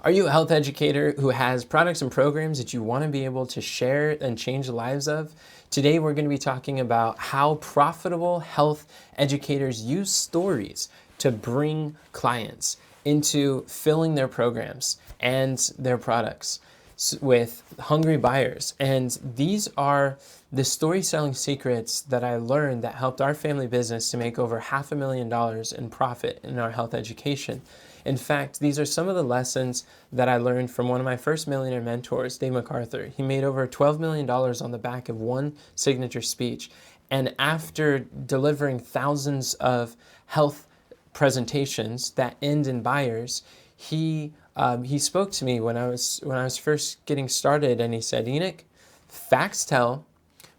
Are you a health educator who has products and programs that you want to be able to share and change the lives of? Today we're going to be talking about how profitable health educators use stories to bring clients into filling their programs and their products with hungry buyers. And these are the story selling secrets that I learned that helped our family business to make over $500,000 in profit in our health education. In fact, these are some of the lessons that I learned from one of my first millionaire mentors, Dave MacArthur. He made over $12 million on the back of one signature speech. And after delivering thousands of health presentations that end in buyers, he spoke to me when I was first getting started, and he said, Enoch, facts tell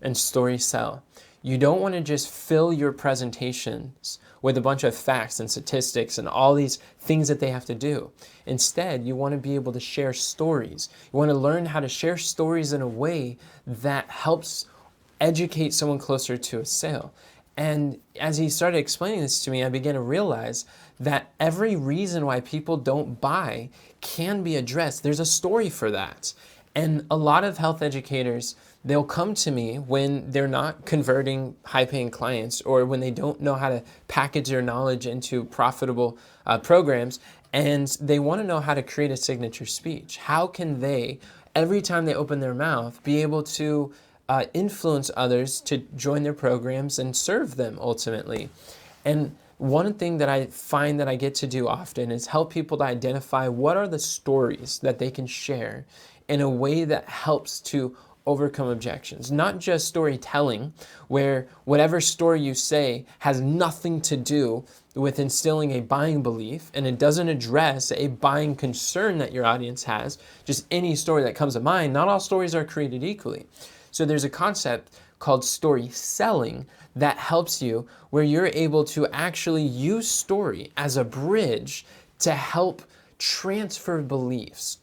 and stories sell. You don't want to just fill your presentations with a bunch of facts and statistics and all these things that they have to do. Instead, you want to be able to share stories. You want to learn how to share stories in a way that helps educate someone closer to a sale. And as he started explaining this to me, I began to realize that every reason why people don't buy can be addressed. There's a story for that. And a lot of health educators, they'll come to me when they're not converting high-paying clients or when they don't know how to package their knowledge into profitable programs, and they want to know how to create a signature speech. How can they, every time they open their mouth, be able to influence others to join their programs and serve them ultimately? And one thing that I find that I get to do often is help people to identify what are the stories that they can share in a way that helps to overcome objections. Not just storytelling, where whatever story you say has nothing to do with instilling a buying belief and it doesn't address a buying concern that your audience has, just any story that comes to mind. Not all stories are created equally. So there's a concept called story selling that helps you, where you're able to actually use story as a bridge to help transfer beliefs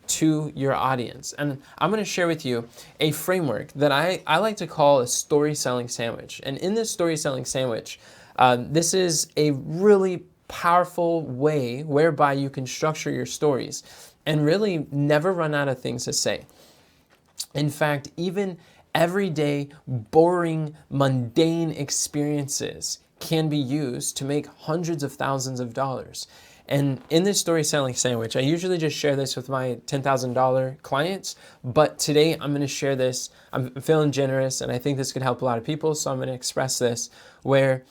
to your audience. And I'm going to share with you a framework that I like to call a story selling sandwich. And in this story selling sandwich, this is a really powerful way whereby you can structure your stories and really never run out of things to say. In fact, even everyday, boring, mundane experiences can be used to make hundreds of thousands of dollars. And in this story selling sandwich, I usually just share this with my $10,000 clients, but today I'm going to share this. I'm feeling generous, and I think this could help a lot of people, so I'm going to express this, where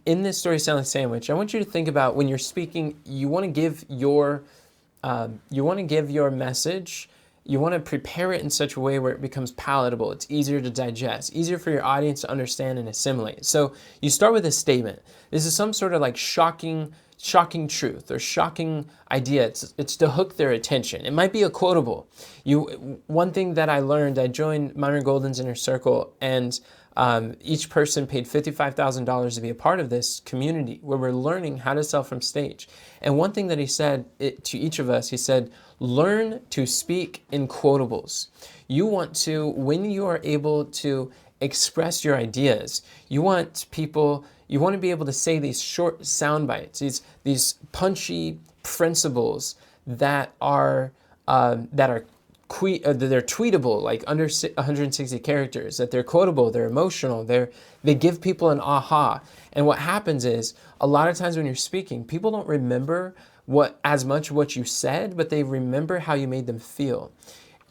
in this story selling sandwich, I want you to think about when you're speaking, you want to give your message. You want to prepare it in such a way where it becomes palatable. It's easier to digest, easier for your audience to understand and assimilate. So you start with a statement. This is some sort of like shocking truth or shocking idea. It's to hook their attention. It might be a quotable. One thing that I learned, I joined Myron Golden's Inner Circle, and each person paid $55,000 to be a part of this community where we're learning how to sell from stage. And one thing that he said to each of us, he said, learn to speak in quotables. You want to, when you are able to express your ideas, you want to be able to say these short sound bites, these punchy principles that are they're tweetable, like under 160 characters, that they're quotable, they're emotional, they give people an aha. And what happens is, a lot of times when you're speaking, people don't remember as much what you said, but they remember how you made them feel.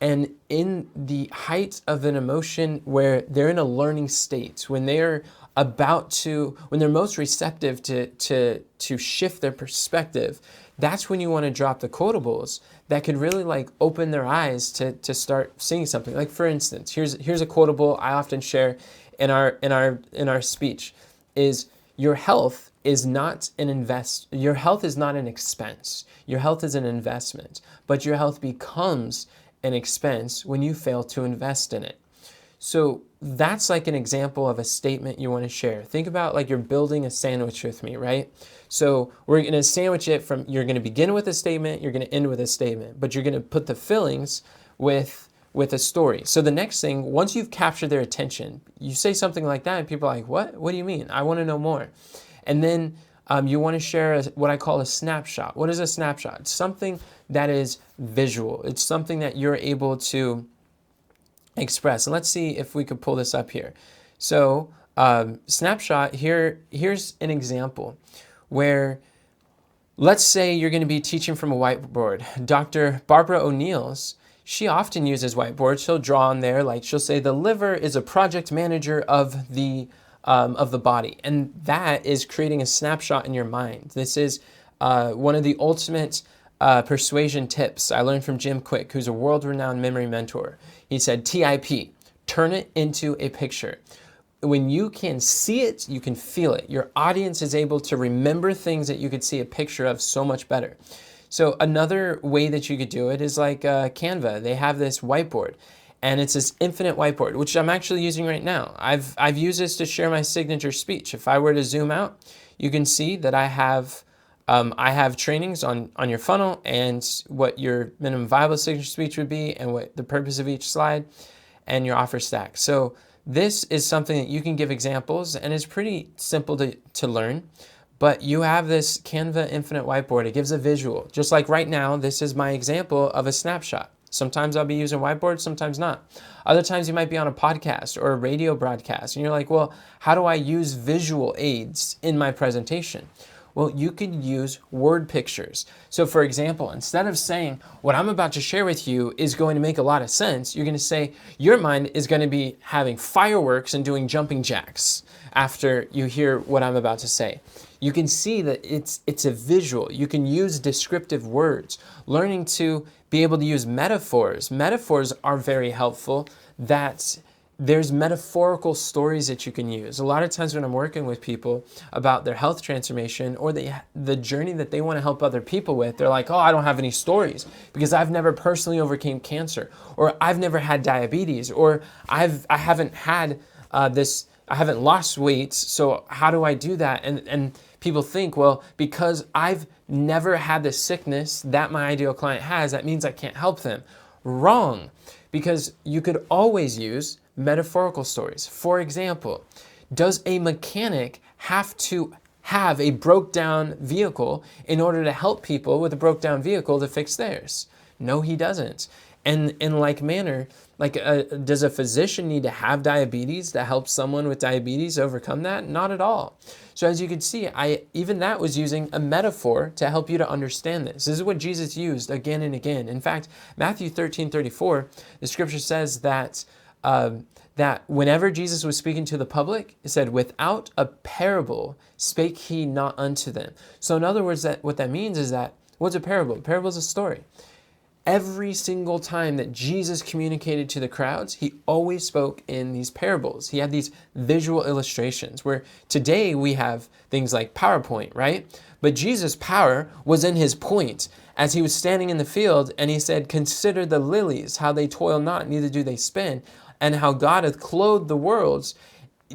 And in the height of an emotion where they're in a learning state, when they're when they're most receptive to shift their perspective, that's when you want to drop the quotables that could really like open their eyes to start seeing something. Like, for instance, here's a quotable I often share in our speech is, your health is not an your health is not an expense. Your health is an investment, but your health becomes an expense when you fail to invest in it. So that's like an example of a statement you want to share. Think about like you're building a sandwich with me, right? So we're going to sandwich it from, you're going to begin with a statement, you're going to end with a statement, but you're going to put the fillings with a story. So the next thing, once you've captured their attention, you say something like that and people are like, what? What do you mean? I want to know more. And then You want to share what I call a snapshot. What is a snapshot? It's something that is visual. It's something that you're able to express. And let's see if we could pull this up here. So snapshot, here's an example where, let's say you're going to be teaching from a whiteboard. Dr. Barbara O'Neill's, she often uses whiteboards. She'll draw on there, like she'll say the liver is a project manager of the body. And that is creating a snapshot in your mind. This is one of the ultimate persuasion tips I learned from Jim Quick, who's a world-renowned memory mentor. He said, TIP, turn it into a picture. When you can see it, you can feel it. Your audience is able to remember things that you could see a picture of so much better. So another way that you could do it is like Canva. They have this whiteboard, and it's this infinite whiteboard, which I'm actually using right now. I've used this to share my signature speech. If I were to zoom out, you can see that I have trainings on your funnel and what your minimum viable signature speech would be and what the purpose of each slide and your offer stack. So this is something that you can give examples, and it's pretty simple to learn. But you have this Canva Infinite Whiteboard. It gives a visual. Just like right now, this is my example of a snapshot. Sometimes I'll be using whiteboards, sometimes not. Other times you might be on a podcast or a radio broadcast, and you're like, well, how do I use visual aids in my presentation? Well, you could use word pictures. So for example, instead of saying, what I'm about to share with you is going to make a lot of sense, you're going to say, your mind is going to be having fireworks and doing jumping jacks after you hear what I'm about to say. You can see that it's a visual. You can use descriptive words. Learning to be able to use metaphors. Metaphors are very helpful. There's metaphorical stories that you can use. A lot of times when I'm working with people about their health transformation or the journey that they want to help other people with, they're like, oh, I don't have any stories because I've never personally overcame cancer, or I've never had diabetes, or I haven't had I haven't lost weight, so how do I do that? And people think, well, because I've never had the sickness that my ideal client has, that means I can't help them. Wrong, because you could always use metaphorical stories. For example, does a mechanic have to have a broke down vehicle in order to help people with a broke down vehicle to fix theirs? No, he doesn't. And in like manner, does a physician need to have diabetes to help someone with diabetes overcome that? Not at all. So as you can see, even that was using a metaphor to help you to understand this. This is what Jesus used again and again. In fact, Matthew 13:34, the scripture says that whenever Jesus was speaking to the public, it said, without a parable spake he not unto them. So in other words, what that means is that, what's a parable? A parable is a story. Every single time that Jesus communicated to the crowds, he always spoke in these parables. He had these visual illustrations, where today we have things like PowerPoint, right? But Jesus' power was in his point as he was standing in the field, and he said, consider the lilies, how they toil not, neither do they spin, and how God hath clothed the worlds.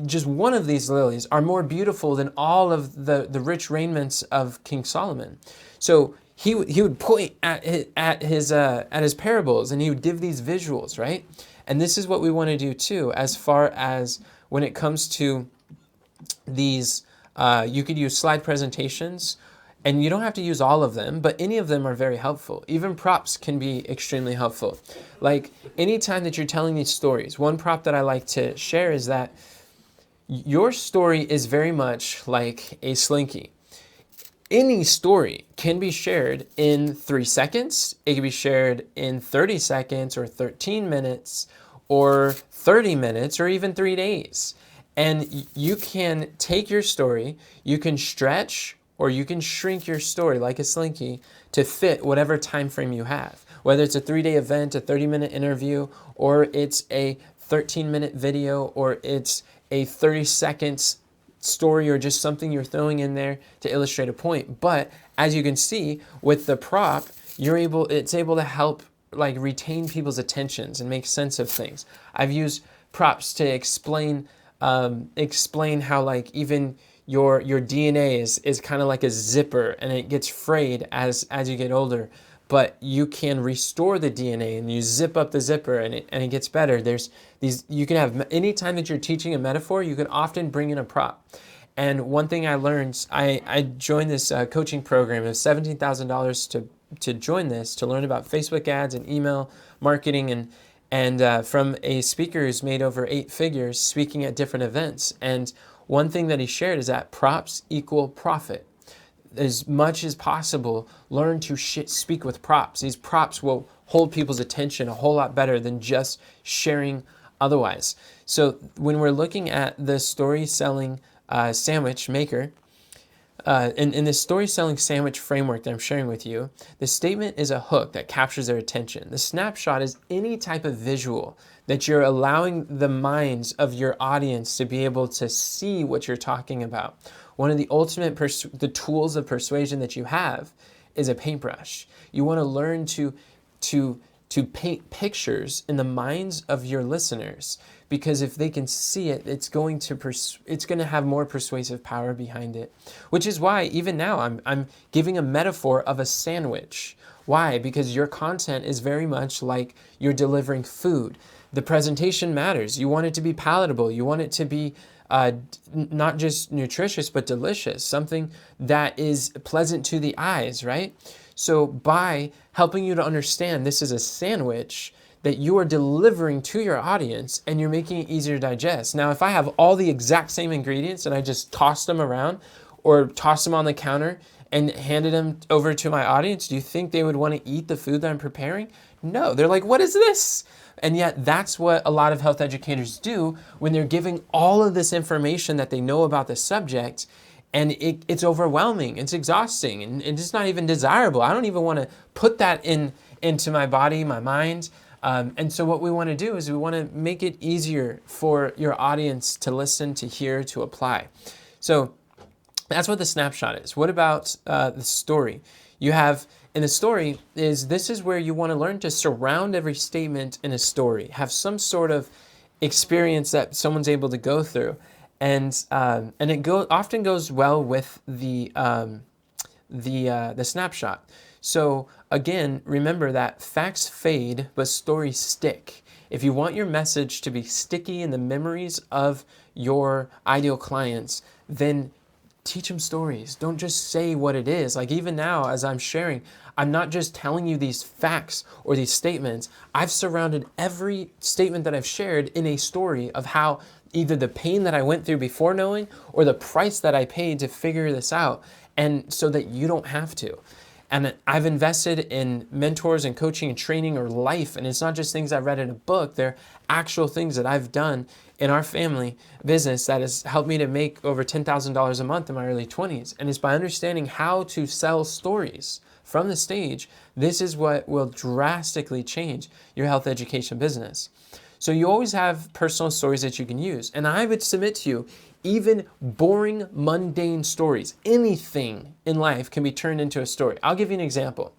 Just one of these lilies are more beautiful than all of the rich raiments of King Solomon. So he would point at his parables, and he would give these visuals, right? And this is what we want to do too, as far as when it comes to these. You could use slide presentations, and you don't have to use all of them, but any of them are very helpful. Even props can be extremely helpful. Like anytime that you're telling these stories, one prop that I like to share is that your story is very much like a slinky. Any story can be shared in 3 seconds. It can be shared in 30 seconds or 13 minutes or 30 minutes or even 3 days. And you can take your story, you can stretch or you can shrink your story like a slinky to fit whatever time frame you have. Whether it's a 3-day event, a 30-minute interview, or it's a 13-minute video, or it's a 30-second story, or just something you're throwing in there to illustrate a point. But as you can see with the prop, it's able to help retain people's attentions and make sense of things. I've used props to explain how even your DNA is kind of like a zipper, and it gets frayed as you get older. But you can restore the DNA, and you zip up the zipper, and it gets better. There's these, you can have, anytime that you're teaching a metaphor, you can often bring in a prop. And one thing I learned, I joined this coaching program. It was $17,000 to join this, to learn about Facebook ads and email marketing, and from a speaker who's made over 8 figures speaking at different events. And one thing that he shared is that props equal profit. As much as possible, learn to speak with props. These props will hold people's attention a whole lot better than just sharing otherwise. So when we're looking at the story selling sandwich maker, in the story selling sandwich framework that I'm sharing with you, the statement is a hook that captures their attention. The snapshot is any type of visual that you're allowing the minds of your audience to be able to see what you're talking about. One of the ultimate the tools of persuasion that you have is a paintbrush. You want to learn to paint pictures in the minds of your listeners, because if they can see it, it's going to have more persuasive power behind it. Which is why even now I'm giving a metaphor of a sandwich. Why? Because your content is very much like you're delivering food. The presentation matters. You want it to be palatable. You want it to be not just nutritious, but delicious, something that is pleasant to the eyes, right? So by helping you to understand this is a sandwich that you are delivering to your audience, and you're making it easier to digest. Now, if I have all the exact same ingredients and I just toss them around or toss them on the counter and handed them over to my audience, do you think they would want to eat the food that I'm preparing? No, they're like, what is this? And yet that's what a lot of health educators do when they're giving all of this information that they know about the subject, and it's overwhelming, it's exhausting, and it's not even desirable. I don't even want to put that into my body, my mind. And so what we want to do is we want to make it easier for your audience to listen, to hear, to apply. So that's what the snapshot is. What about the story? You have, in the story, this is where you want to learn to surround every statement in a story. Have some sort of experience that someone's able to go through. And it often goes well with the snapshot. So again, remember that facts fade, but stories stick. If you want your message to be sticky in the memories of your ideal clients, then teach them stories. Don't just say what it is. Like even now, as I'm sharing, I'm not just telling you these facts or these statements. I've surrounded every statement that I've shared in a story of how either the pain that I went through before knowing, or the price that I paid to figure this out, and so that you don't have to. And I've invested in mentors and coaching and training or life. And it's not just things I've read in a book. They're actual things that I've done in our family business that has helped me to make over $10,000 a month in my early 20s. And it's by understanding how to sell stories from the stage. This is what will drastically change your health education business. So you always have personal stories that you can use. And I would submit to you, even boring, mundane stories, anything in life can be turned into a story. I'll give you an example.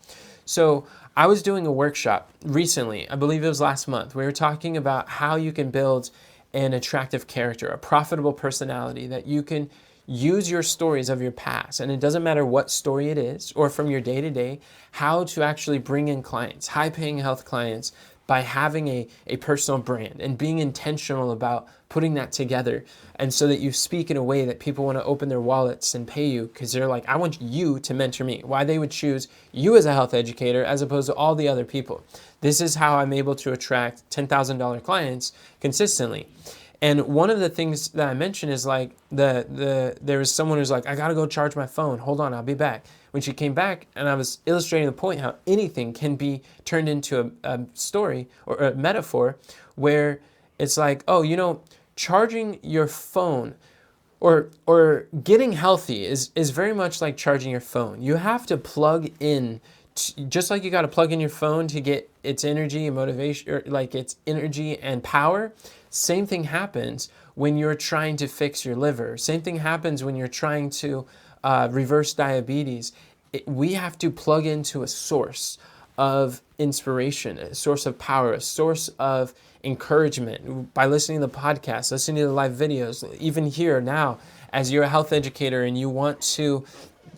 So I was doing a workshop recently, I believe it was last month. We were talking about how you can build an attractive character, a profitable personality, that you can use your stories of your past. And it doesn't matter what story it is, or from your day-to-day, how to actually bring in clients, high-paying health clients, by having a personal brand and being intentional about putting that together. And so that you speak in a way that people want to open their wallets and pay you, because they're like, I want you to mentor me. Why they would choose you as a health educator as opposed to all the other people. This is how I'm able to attract $10,000 clients consistently. And one of the things that I mentioned is like there was someone who's like, I gotta go charge my phone. Hold on, I'll be back. When she came back, and I was illustrating the point how anything can be turned into a story or a metaphor, where it's like, oh, charging your phone or getting healthy is very much like charging your phone. You have to plug in, just like you got to plug in your phone to get its energy and motivation, or like its energy and power. Same thing happens when you're trying to fix your liver. Same thing happens when you're trying to reverse diabetes. We have to plug into a source of inspiration, a source of power, a source of encouragement by listening to the podcast, listening to the live videos, even here now, as you're a health educator and you want to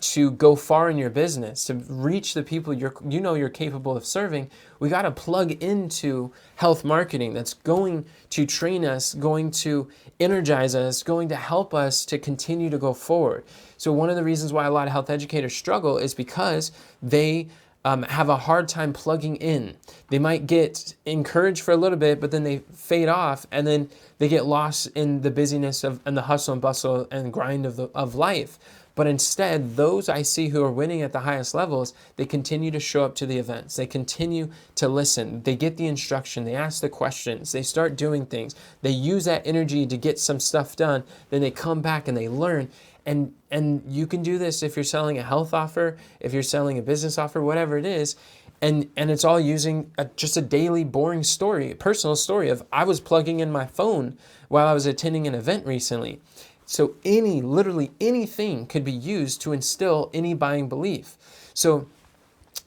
to go far in your business, to reach the people you're capable of serving, we got to plug into health marketing that's going to train us, going to energize us, going to help us to continue to go forward. So one of the reasons why a lot of health educators struggle is because they have a hard time plugging in. They might get encouraged for a little bit, but then they fade off, and then they get lost in the busyness and the hustle and bustle and grind of life. But instead, those I see who are winning at the highest levels, they continue to show up to the events. They continue to listen. They get the instruction. They ask the questions. They start doing things. They use that energy to get some stuff done. Then they come back and they learn. And you can do this if you're selling a health offer, if you're selling a business offer, whatever it is. And it's all using just a daily boring story, a personal story of I was plugging in my phone while I was attending an event recently. So literally anything could be used to instill any buying belief. So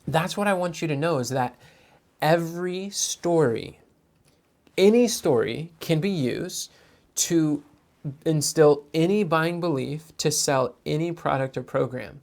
that's what I want you to know, is that every story, any story can be used to instill any buying belief to sell any product or program.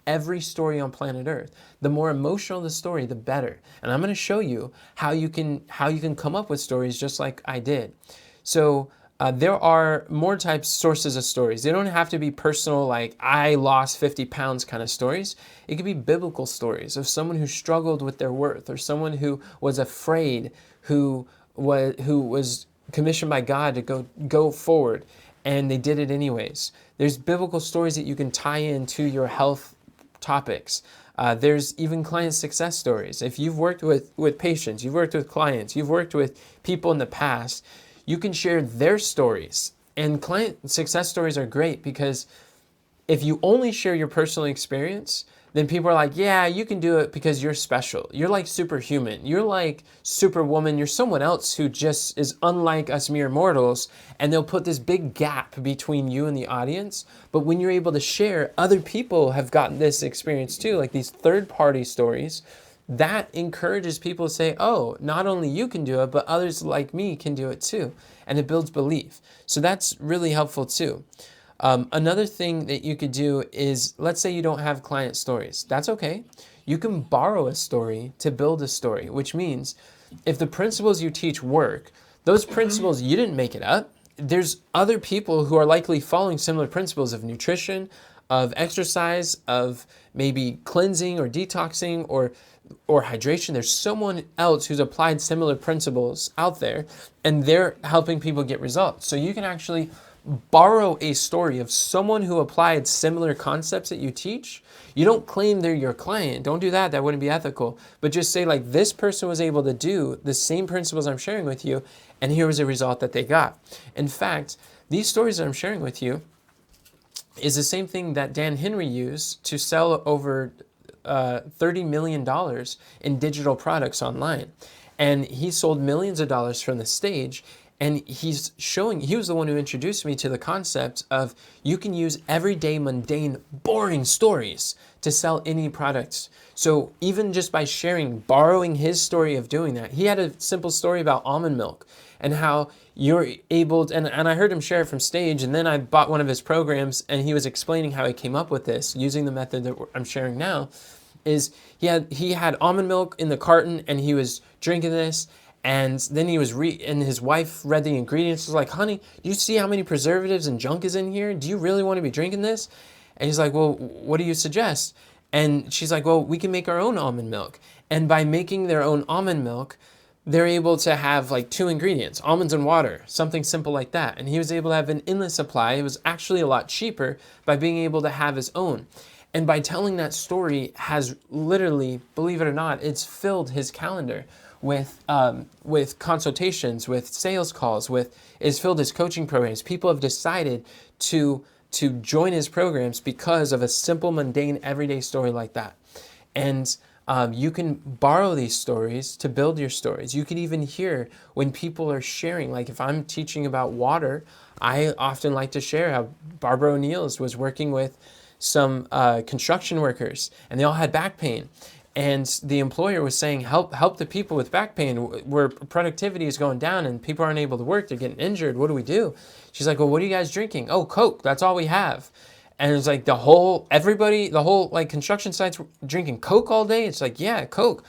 Every story on planet Earth. The more emotional the story, the better. And I'm going to show you how you can come up with stories just like I did. So there are more sources of stories. They don't have to be personal, like I lost 50 pounds kind of stories. It could be biblical stories of someone who struggled with their worth, or someone who was afraid, who was commissioned by God to go forward, and they did it anyways. There's biblical stories that you can tie into your health topics. There's even client success stories. If you've worked with patients, you've worked with clients, you've worked with people in the past, you can share their stories. And client success stories are great because if you only share your personal experience, then people are like, yeah, you can do it because you're special. You're like superhuman. You're like superwoman. You're someone else who just is unlike us mere mortals. And they'll put this big gap between you and the audience. But when you're able to share, other people have gotten this experience too, like these third-party stories, that encourages people to say, oh, not only you can do it, but others like me can do it too. And it builds belief. So that's really helpful too. Another thing that you could do is, let's say you don't have client stories. That's okay. You can borrow a story to build a story, which means if the principles you teach work, those principles, you didn't make it up. There's other people who are likely following similar principles of nutrition, of exercise, of maybe cleansing or detoxing or hydration. There's someone else who's applied similar principles out there, and they're helping people get results. So you can actually borrow a story of someone who applied similar concepts that you teach. You don't claim they're your client. Don't do that. That wouldn't be ethical. But just say, like, this person was able to do the same principles I'm sharing with you, and here was a result that they got. In fact, these stories that I'm sharing with you is the same thing that Dan Henry used to sell over $30 million in digital products online. And he sold millions of dollars from the stage. And he was the one who introduced me to the concept of you can use everyday, mundane, boring stories to sell any products. So even just by borrowing his story of doing that, he had a simple story about almond milk and how you're able to, and I heard him share it from stage, and then I bought one of his programs, and he was explaining how he came up with this using the method that I'm sharing now. Is he had almond milk in the carton, and he was drinking this. And then and his wife read the ingredients, was like, honey, do you see how many preservatives and junk is in here? Do you really want to be drinking this? And he's like, well, what do you suggest? And she's like, well, we can make our own almond milk. And by making their own almond milk, they're able to have like 2 ingredients, almonds and water, something simple like that. And he was able to have an endless supply. It was actually a lot cheaper by being able to have his own. And by telling that story has literally, believe it or not, it's filled his calendar with consultations, with sales calls, it's filled his coaching programs. People have decided to join his programs because of a simple, mundane, everyday story like that. And you can borrow these stories to build your stories. You can even hear when people are sharing, like if I'm teaching about water, I often like to share how Barbara O'Neill's was working with some construction workers, and they all had back pain. And the employer was saying, help the people with back pain, where productivity is going down and people aren't able to work, they're getting injured. What do we do? She's like, well, what are you guys drinking? Oh, Coke, that's all we have. And it's like the whole like construction sites were drinking Coke all day. It's like, yeah, Coke.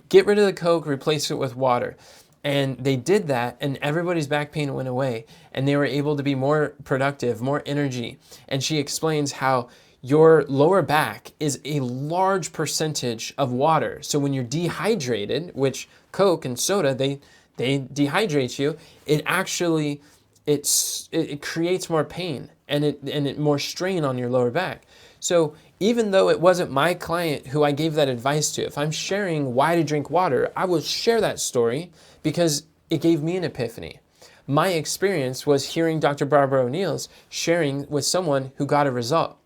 Get rid of the Coke, replace it with water. And they did that, and everybody's back pain went away, and they were able to be more productive, more energy. And she explains how your lower back is a large percentage of water. So when you're dehydrated, which Coke and soda, they dehydrate you, it actually it creates more pain and it more strain on your lower back. So even though it wasn't my client who I gave that advice to, if I'm sharing why to drink water, I will share that story because it gave me an epiphany. My experience was hearing Dr. Barbara O'Neill's sharing with someone who got a result.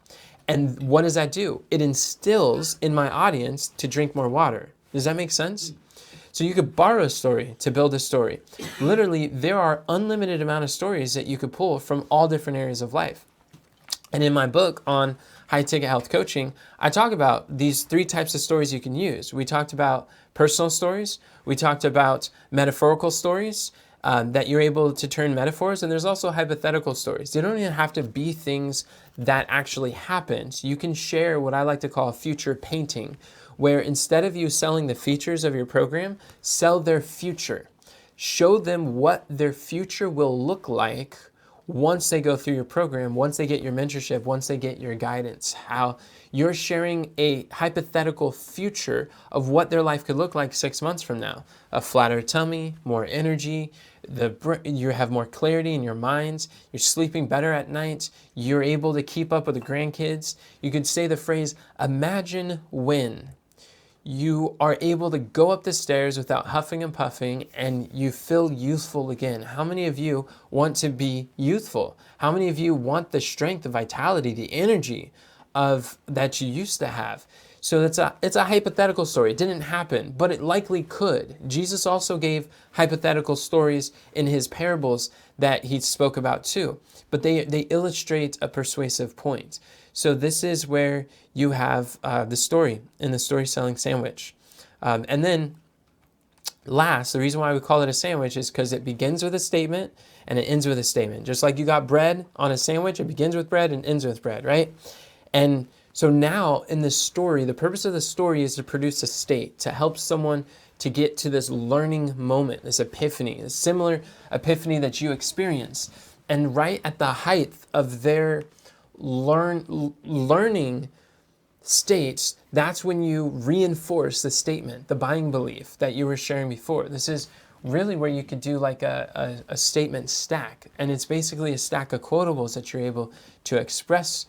And what does that do? It instills in my audience to drink more water. Does that make sense? So you could borrow a story to build a story. Literally, there are unlimited amount of stories that you could pull from all different areas of life. And in my book on high-ticket health coaching, I talk about these 3 types of stories you can use. We talked about personal stories. We talked about metaphorical stories that you're able to turn metaphors. And there's also hypothetical stories. They don't even have to be things that actually happened. You can share what I like to call a future painting, where instead of you selling the features of your program, sell their future. Show them what their future will look like once they go through your program, once they get your mentorship, once they get your guidance, how you're sharing a hypothetical future of what their life could look like 6 months from now. A flatter tummy, more energy, you have more clarity in your minds, you're sleeping better at night, you're able to keep up with the grandkids. You could say the phrase, imagine when you are able to go up the stairs without huffing and puffing and you feel youthful again. How many of you want to be youthful? How many of you want the strength, the vitality, the energy of that you used to have? So it's a hypothetical story. It didn't happen, but it likely could. Jesus also gave hypothetical stories in his parables that he spoke about too, but they illustrate a persuasive point. So this is where you have the story in the story selling sandwich. And then last, the reason why we call it a sandwich is because it begins with a statement and it ends with a statement. Just like you got bread on a sandwich, it begins with bread and ends with bread, right? And so now in this story, the purpose of the story is to produce a state, to help someone to get to this learning moment, this epiphany, a similar epiphany that you experience. And right at the height of their learning states, that's when you reinforce the statement, the buying belief that you were sharing before. This is really where you could do like a statement stack. And it's basically a stack of quotables that you're able to express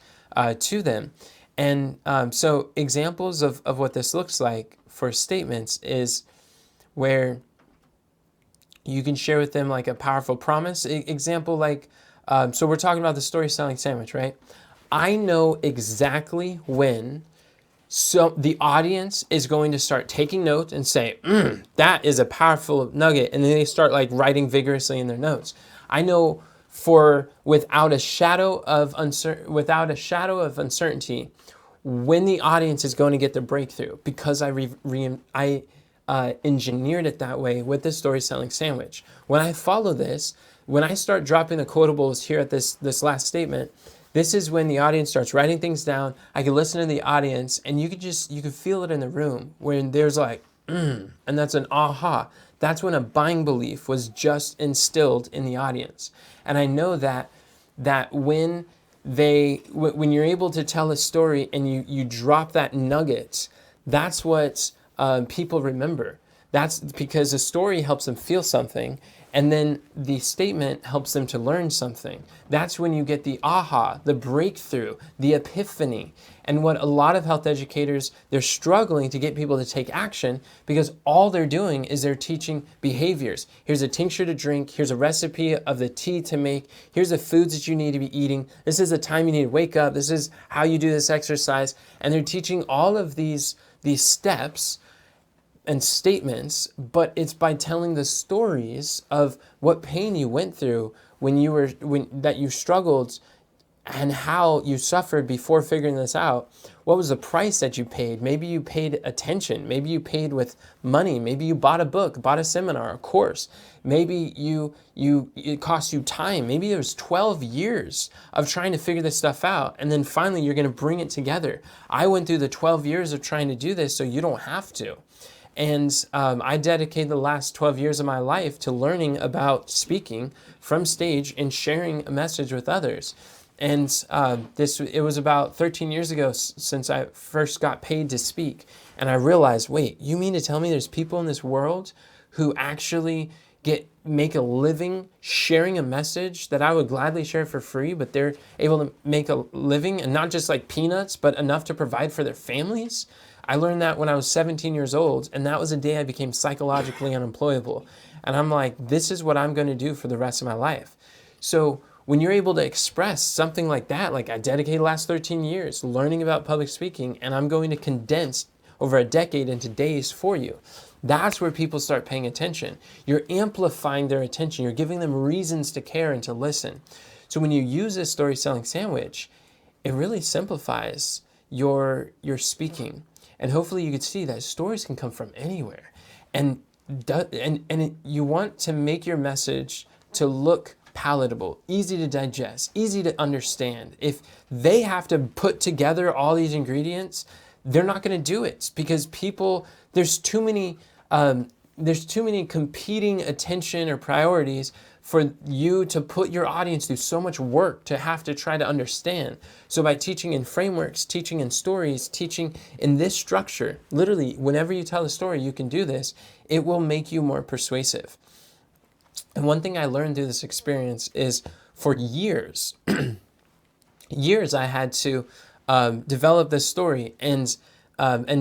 to them. And so examples of what this looks like for statements is where you can share with them like a powerful promise. Example like, so we're talking about the story selling sandwich, right? I know exactly when the audience is going to start taking notes and say, that is a powerful nugget. And then they start like writing vigorously in their notes. I know without a shadow of uncertainty, when the audience is going to get the breakthrough, because I engineered it that way with the story selling sandwich. When I follow this, when I start dropping the quotables here at this last statement, this is when the audience starts writing things down. I can listen to the audience and you could feel it in the room when there's like, and that's an aha. That's when a buying belief was just instilled in the audience. And I know that when you're able to tell a story and you drop that nugget, that's what people remember. That's because the story helps them feel something, and then the statement helps them to learn something. That's when you get the aha, the breakthrough, the epiphany. And what a lot of health educators, they're struggling to get people to take action because all they're doing is they're teaching behaviors. Here's a tincture to drink. Here's a recipe of the tea to make. Here's the foods that you need to be eating. This is the time you need to wake up. This is how you do this exercise. And they're teaching all of these steps and statements, but it's by telling the stories of what pain you went through that you struggled and how you suffered before figuring this out. What was the price that you paid? Maybe you paid attention. Maybe you paid with money. Maybe you bought a book, bought a seminar, a course. Maybe it cost you time. Maybe it was 12 years of trying to figure this stuff out, and then finally you're going to bring it together. I went through the 12 years of trying to do this, so you don't have to. And I dedicated the last 12 years of my life to learning about speaking from stage and sharing a message with others. And it was about 13 years ago since I first got paid to speak. And I realized, wait, you mean to tell me there's people in this world who actually make a living sharing a message that I would gladly share for free, but they're able to make a living, and not just like peanuts, but enough to provide for their families? I learned that when I was 17 years old, and that was the day I became psychologically unemployable. And I'm like, this is what I'm going to do for the rest of my life. So when you're able to express something like that, like I dedicated the last 13 years learning about public speaking, and I'm going to condense over a decade into days for you, that's where people start paying attention. You're amplifying their attention. You're giving them reasons to care and to listen. So when you use this story selling sandwich, it really simplifies your speaking. And hopefully you could see that stories can come from anywhere. And you want to make your message to look palatable, easy to digest, easy to understand. If they have to put together all these ingredients, they're not going to do it, because there's too many competing attention or priorities for you to put your audience through so much work to have to try to understand. So by teaching in frameworks, teaching in stories, teaching in this structure, literally whenever you tell a story, you can do this, it will make you more persuasive. And one thing I learned through this experience is for years, I had to develop this story and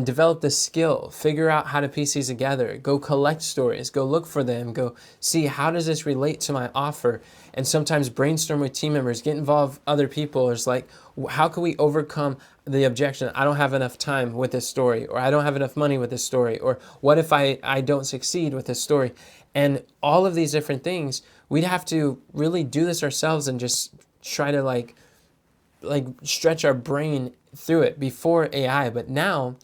develop the skill, figure out how to piece these together, go collect stories, go look for them, go see how does this relate to my offer, and sometimes brainstorm with team members, get involved with other people. It's like, how can we overcome the objection? I don't have enough time with this story, or I don't have enough money with this story, or what if I don't succeed with this story? And all of these different things, we'd have to really do this ourselves and just try to like stretch our brain through it before AI. But now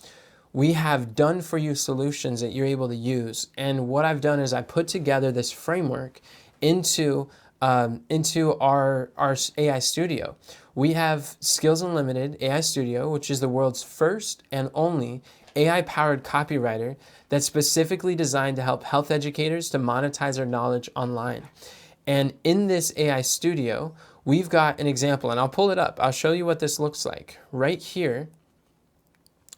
we have done for you solutions that you're able to use. And what I've done is I put together this framework into our AI studio. We have Skills Unlimited AI Studio, which is the world's first and only AI-powered copywriter that's specifically designed to help health educators to monetize their knowledge online. And in this AI studio, we've got an example, and I'll pull it up. I'll show you what this looks like. Right here,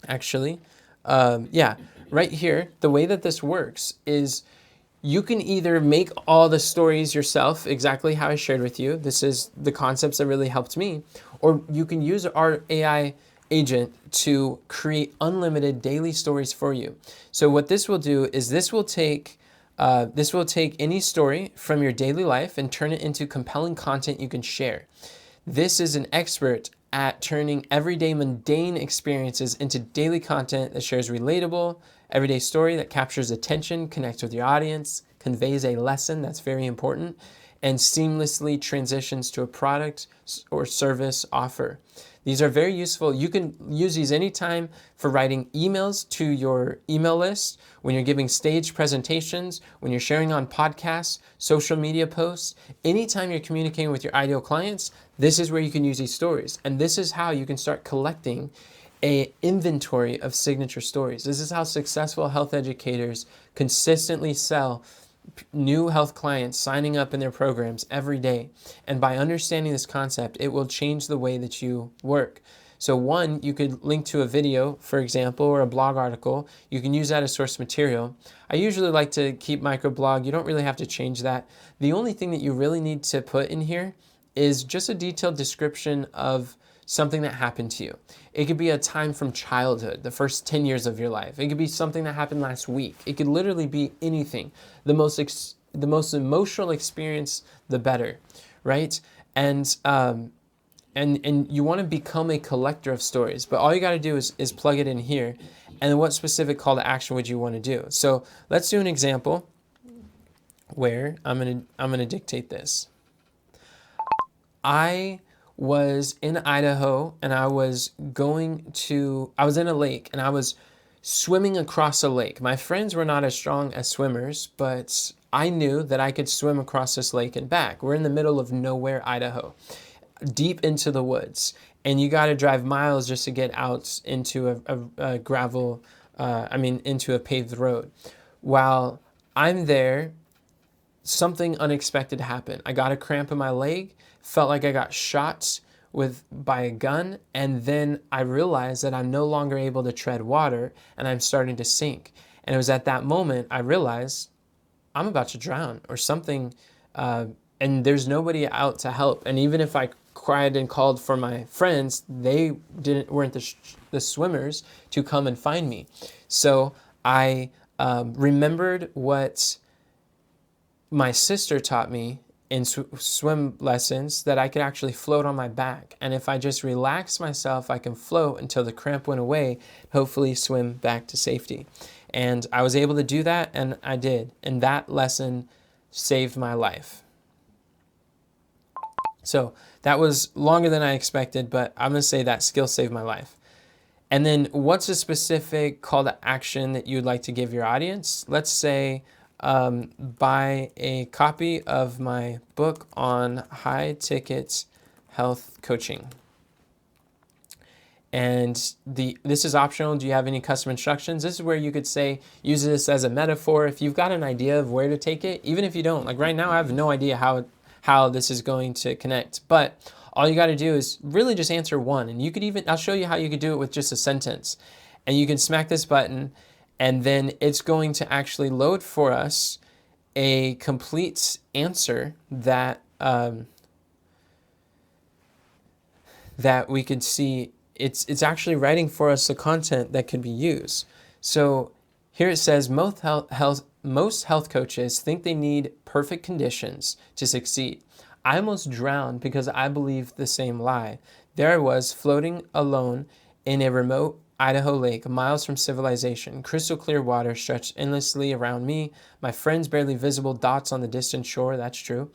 actually, right here, the way that this works is you can either make all the stories yourself, exactly how I shared with you. This is the concepts that really helped me. Or you can use our AI agent to create unlimited daily stories for you. So what this will do is this will take any story from your daily life and turn it into compelling content you can share. This is an expert at turning everyday mundane experiences into daily content that shares relatable, everyday story that captures attention, connects with your audience, conveys a lesson that's very important, and seamlessly transitions to a product or service offer. These are very useful. You can use these anytime for writing emails to your email list, when you're giving stage presentations, when you're sharing on podcasts, social media posts. Anytime you're communicating with your ideal clients, this is where you can use these stories. And this is how you can start collecting an inventory of signature stories. This is how successful health educators consistently sell new health clients signing up in their programs every day. And by understanding this concept, it will change the way that you work. So one, you could link to a video, for example, or a blog article. You can use that as source material. I usually like to keep microblog. You don't really have to change that. The only thing that you really need to put in here is just a detailed description of something that happened to you. It could be a time from childhood, the first 10 years of your life. It could be something that happened last week. It could literally be anything. The most emotional experience, the better, right? And you want to become a collector of stories, but all you got to do is plug it in here. And then what specific call to action would you want to do? So let's do an example where I'm gonna dictate this. I was in Idaho, and I was in a lake, and I was swimming across a lake. My friends were not as strong as swimmers, but I knew that I could swim across this lake and back. We're in the middle of nowhere, Idaho, deep into the woods, and you got to drive miles just to get out into a gravel, into a paved road. While I'm there, something unexpected happened. I got a cramp in my leg, felt like I got shot by a gun, and then I realized that I'm no longer able to tread water and I'm starting to sink. And it was at that moment I realized I'm about to drown or something, and there's nobody out to help. And even if I cried and called for my friends, they weren't the swimmers to come and find me. So I remembered what my sister taught me in swim lessons, that I could actually float on my back. And if I just relax myself, I can float until the cramp went away, hopefully swim back to safety. And I was able to do that, and I did. And that lesson saved my life. So that was longer than I expected, but I'm going to say that skill saved my life. And then what's a specific call to action that you would like to give your audience? Let's say buy a copy of my book on high ticket health coaching. And this is optional. Do you have any custom instructions? This is where you could say, use this as a metaphor. If you've got an idea of where to take it, even if you don't, like right now, I have no idea how this is going to connect, but all you got to do is really just answer one. And I'll show you how you could do it with just a sentence. And you can smack this button, and then it's going to actually load for us a complete answer that we could see. It's actually writing for us the content that could be used. So here it says, most health coaches think they need perfect conditions to succeed. I almost drowned because I believed the same lie. There I was, floating alone in a remote Idaho lake, miles from civilization. Crystal clear water stretched endlessly around me. My friends barely visible dots on the distant shore, that's true.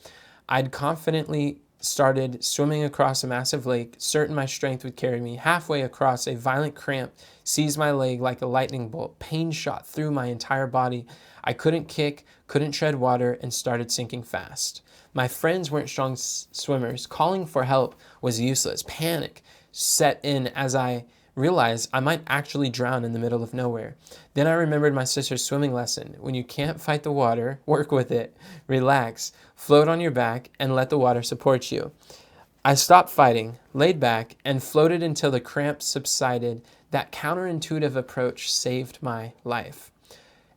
I'd confidently started swimming across a massive lake, certain my strength would carry me. Halfway across, a violent cramp seized my leg like a lightning bolt. Pain shot through my entire body. I couldn't kick, couldn't tread water, and started sinking fast. My friends weren't strong swimmers. Calling for help was useless. Panic set in as I realized I might actually drown in the middle of nowhere. Then I remembered my sister's swimming lesson. When you can't fight the water, work with it. Relax, float on your back, and let the water support you. I stopped fighting, laid back, and floated until the cramp subsided. That counterintuitive approach saved my life.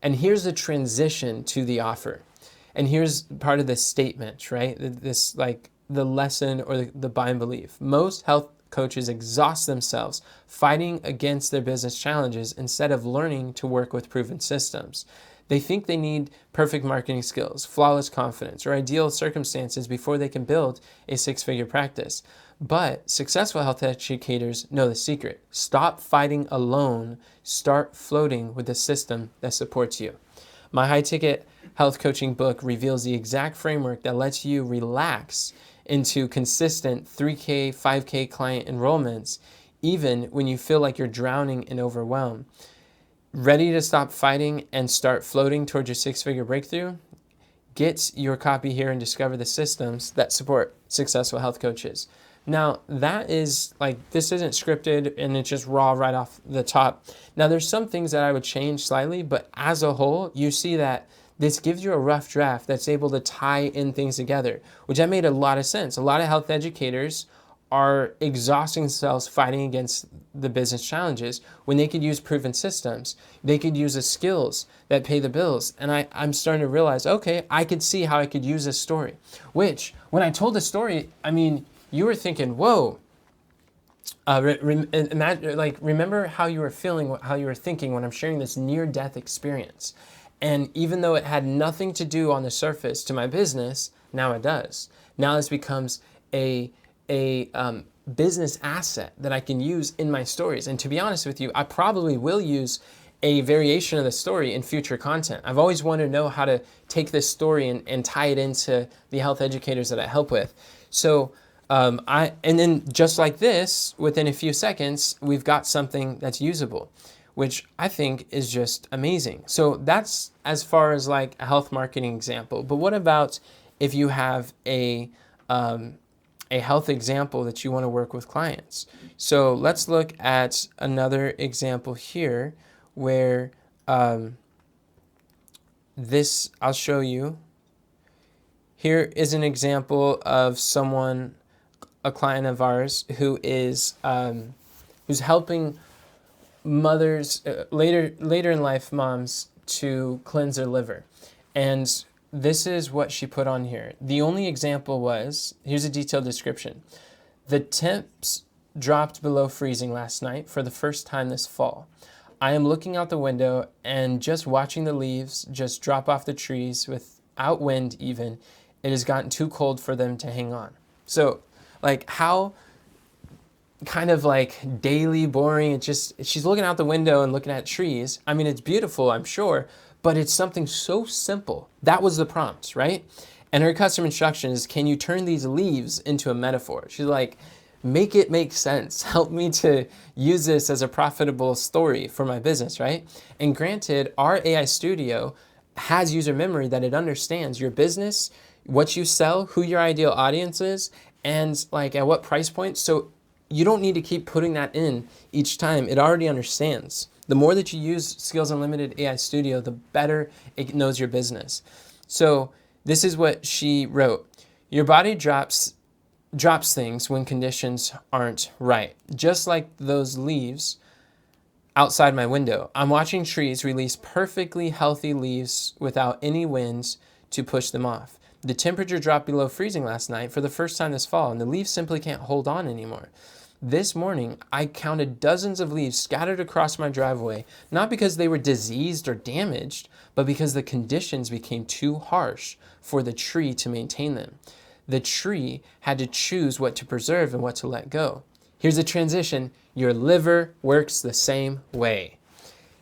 And here's the transition to the offer. And here's part of the statement, right? This, like the lesson or the buy and believe. Most health coaches exhaust themselves fighting against their business challenges instead of learning to work with proven systems. They think they need perfect marketing skills, flawless confidence, or ideal circumstances before they can build a six-figure practice. But successful health educators know the secret. Stop fighting alone. Start floating with a system that supports you. My high-ticket health coaching book reveals the exact framework that lets you relax into consistent 3K, 5K client enrollments, even when you feel like you're drowning in overwhelm. Ready to stop fighting and start floating towards your six-figure breakthrough? Get your copy here and discover the systems that support successful health coaches. Now, that is this isn't scripted and it's just raw right off the top. Now, there's some things that I would change slightly, but as a whole, you see that this gives you a rough draft that's able to tie in things together, which that made a lot of sense. A lot of health educators are exhausting themselves fighting against the business challenges when they could use proven systems. They could use the skills that pay the bills. And I'm starting to realize, okay, I could see how I could use this story. Which, when I told the story, you were thinking, whoa. Remember how you were feeling, how you were thinking when I'm sharing this near-death experience. And even though it had nothing to do on the surface to my business, now it does. Now this becomes a business asset that I can use in my stories. And to be honest with you, I probably will use a variation of the story in future content. I've always wanted to know how to take this story and tie it into the health educators that I help with. So And then just like this, within a few seconds, we've got something that's usable, which I think is just amazing. So that's as far as like a health marketing example. But what about if you have a health example that you want to work with clients? So let's look at another example here where this, I'll show you. Here is an example of someone, a client of ours, who is who's helping mothers, later in life moms, to cleanse their liver. And this is what she put on here. The only example was, here's a detailed description. The temps dropped below freezing last night for the first time this fall. I am looking out the window and just watching the leaves just drop off the trees without wind even. It has gotten too cold for them to hang on. So like how kind of like daily boring, she's looking out the window and looking at trees. I mean, it's beautiful, I'm sure, but it's something so simple. That was the prompt, right? And her custom instruction is, can you turn these leaves into a metaphor? She's like, make it make sense. Help me to use this as a profitable story for my business, right? And granted, our AI Studio has user memory that it understands your business, what you sell, who your ideal audience is, and like at what price point. So you don't need to keep putting that in each time. It already understands. The more that you use Skills Unlimited AI Studio, the better it knows your business. So this is what she wrote. Your body drops things when conditions aren't right. Just like those leaves outside my window. I'm watching trees release perfectly healthy leaves without any winds to push them off. The temperature dropped below freezing last night for the first time this fall, and the leaves simply can't hold on anymore. This morning, I counted dozens of leaves scattered across my driveway, not because they were diseased or damaged, but because the conditions became too harsh for the tree to maintain them. The tree had to choose what to preserve and what to let go. Here's a transition. Your liver works the same way.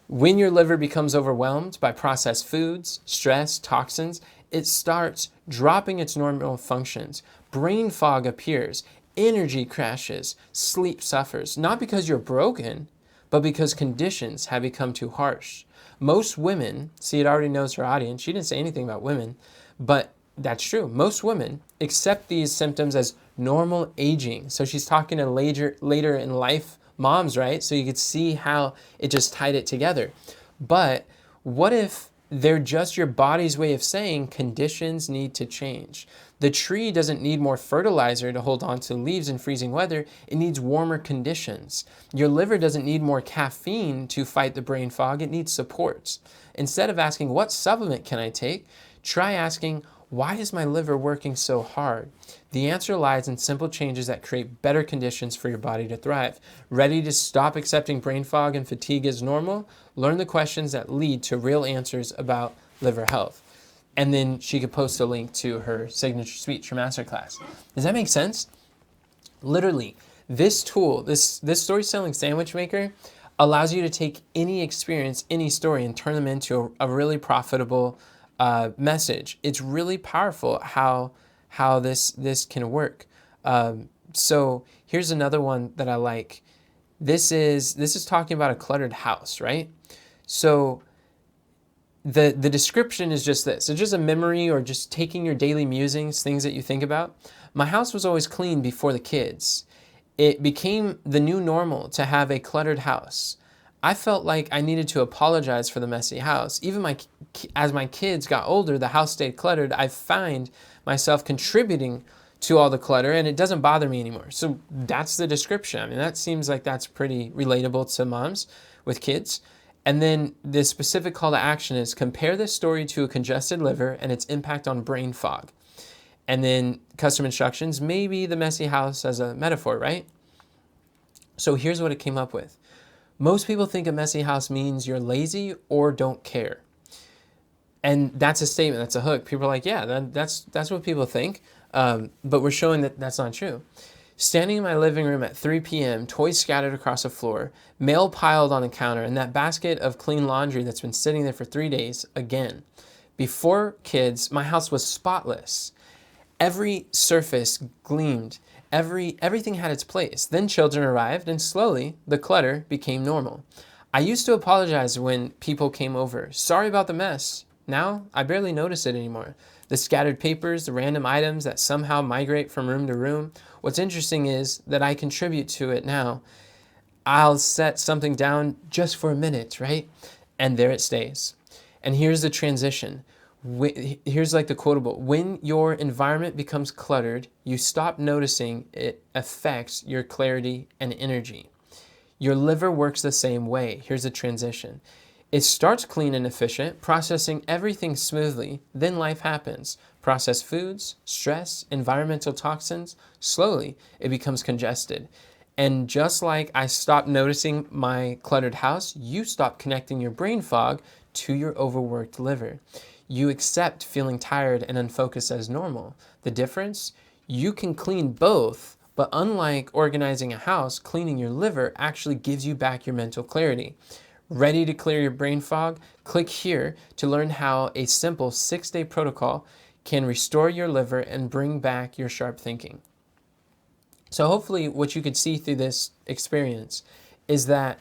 When your liver becomes overwhelmed by processed foods, stress, toxins, it starts dropping its normal functions. Brain fog appears. Energy crashes, sleep suffers, not because you're broken, but because conditions have become too harsh. Most women, see, it already knows her audience. She didn't say anything about women, but that's true. Most women accept these symptoms as normal aging. So she's talking to later in life moms, right? So you could see how it just tied it together. But what if they're just your body's way of saying conditions need to change? The tree doesn't need more fertilizer to hold on to leaves in freezing weather. It needs warmer conditions. Your liver doesn't need more caffeine to fight the brain fog. It needs supports. Instead of asking, what supplement can I take? Try asking, why is my liver working so hard? The answer lies in simple changes that create better conditions for your body to thrive. Ready to stop accepting brain fog and fatigue as normal? Learn the questions that lead to real answers about liver health. And then she could post a link to her signature speech, her masterclass. Does that make sense? Literally, this tool, this story selling sandwich maker, allows you to take any experience, any story, and turn them into a really profitable message. It's really powerful how this can work. So here's another one that I like. This is talking about a cluttered house, right? So the description is just this. It's just a memory or just taking your daily musings, things that you think about. My house was always clean before the kids. It became the new normal to have a cluttered house. I felt like I needed to apologize for the messy house. Even as my kids got older, the house stayed cluttered. I find myself contributing to all the clutter, and it doesn't bother me anymore. So that's the description. I mean, that seems like that's pretty relatable to moms with kids. And then the specific call to action is compare this story to a congested liver and its impact on brain fog. And then custom instructions, maybe the messy house as a metaphor, right? So here's what it came up with. Most people think a messy house means you're lazy or don't care. And that's a statement, that's a hook. People are like, yeah, that's what people think. But we're showing that that's not true. Standing in my living room at 3 p.m., toys scattered across the floor, mail piled on the counter, and that basket of clean laundry that's been sitting there for 3 days again. Before kids, my house was spotless. Every surface gleamed. everything had its place. Then children arrived, and slowly the clutter became normal. I used to apologize when people came over. Sorry about the mess. Now I barely notice it anymore. The scattered papers, the random items that somehow migrate from room to room. What's interesting is that I contribute to it now. I'll set something down just for a minute, right? And there it stays. And here's the transition. Here's like the quotable. When your environment becomes cluttered, you stop noticing it affects your clarity and energy. Your liver works the same way. Here's the transition. It starts clean and efficient, processing everything smoothly. Then life happens. Processed foods, stress, environmental toxins. Slowly, it becomes congested. And just like I stopped noticing my cluttered house, you stop connecting your brain fog to your overworked liver. You accept feeling tired and unfocused as normal. The difference? You can clean both, but unlike organizing a house, cleaning your liver actually gives you back your mental clarity. Ready to clear your brain fog? Click here to learn how a simple 6-day protocol can restore your liver and bring back your sharp thinking. So hopefully what you could see through this experience is that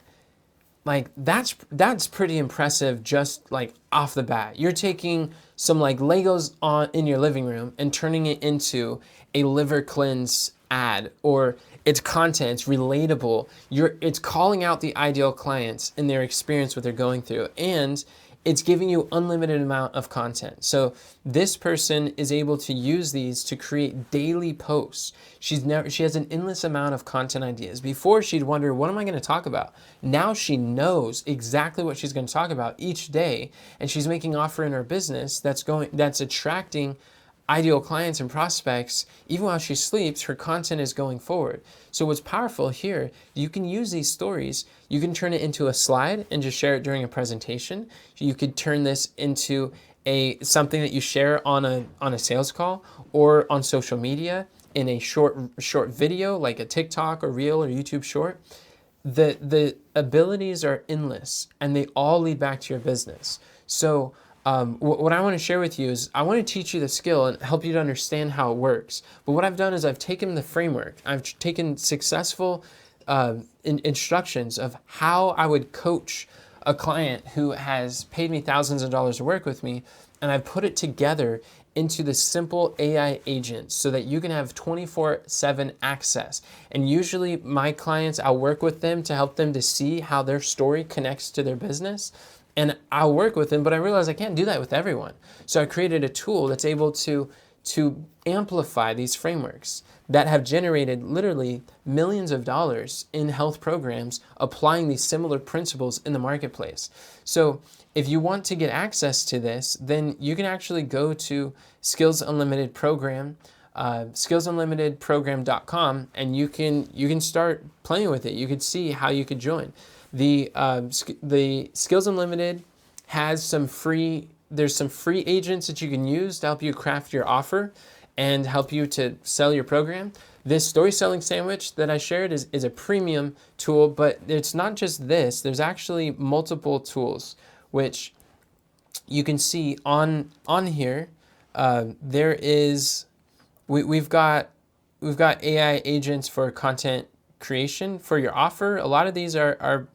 like that's pretty impressive just like off the bat. You're taking some like Legos in your living room and turning it into a liver cleanse ad, or its content's relatable. It's calling out the ideal clients in their experience, what they're going through, and it's giving you unlimited amount of content. So this person is able to use these to create daily posts. She has an endless amount of content ideas. Before she'd wonder, what am I going to talk about? Now she knows exactly what she's going to talk about each day, and she's making offer in her business that's attracting ideal clients and prospects. Even while she sleeps, her content is going forward. So what's powerful here, you can use these stories, you can turn it into a slide and just share it during a presentation. You could turn this into something that you share on a sales call or on social media in a short video like a TikTok or Reel or YouTube short. The abilities are endless and they all lead back to your business. So what I want to share with you is I want to teach you the skill and help you to understand how it works. But what I've done is I've taken the framework. I've taken successful instructions of how I would coach a client who has paid me thousands of dollars to work with me, and I've put it together into the simple AI agents so that you can have 24/7 access. And usually my clients, I'll work with them to help them to see how their story connects to their business. And I'll work with them, but I realize I can't do that with everyone. So I created a tool that's able to amplify these frameworks that have generated literally millions of dollars in health programs applying these similar principles in the marketplace. So if you want to get access to this, then you can actually go to Skills Unlimited Program, skillsunlimitedprogram.com, and you can start playing with it. You could see how you could join. The Skills Unlimited has some free agents that you can use to help you craft your offer and help you to sell your program. This story selling sandwich that I shared is a premium tool, but it's not just this. There's actually multiple tools, which you can see on here. We've got AI agents for content creation for your offer. A lot of these are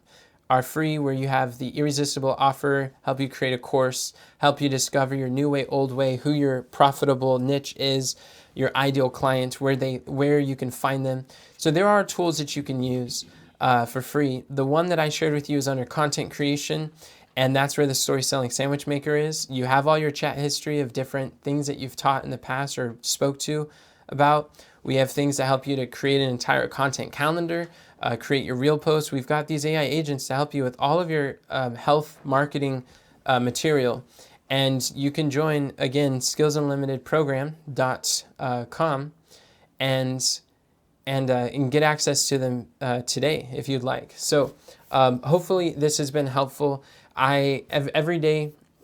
free, where you have the irresistible offer, help you create a course, help you discover your new way, old way, who your profitable niche is, your ideal client, where you can find them. So there are tools that you can use for free. The one that I shared with you is under content creation, and that's where the story selling sandwich maker is. You have all your chat history of different things that you've taught in the past or spoke to about. We have things that help you to create an entire content calendar, create your reel posts. We've got these AI agents to help you with all of your health marketing material. And you can join, again, skillsunlimitedprogram.com and get access to them today if you'd like. So hopefully this has been helpful.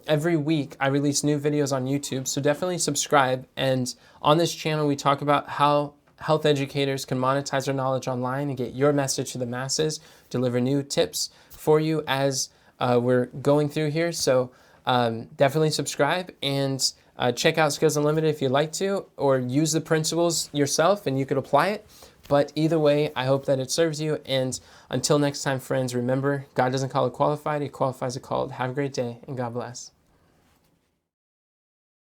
Every week I release new videos on YouTube, so definitely subscribe. And on this channel we talk about how health educators can monetize their knowledge online and get your message to the masses, deliver new tips for you as we're going through here. So definitely subscribe and check out Skills Unlimited if you'd like to, or use the principles yourself and you could apply it. But either way, I hope that it serves you. And until next time, friends, remember, God doesn't call it qualified, He qualifies it called. Have a great day, and God bless.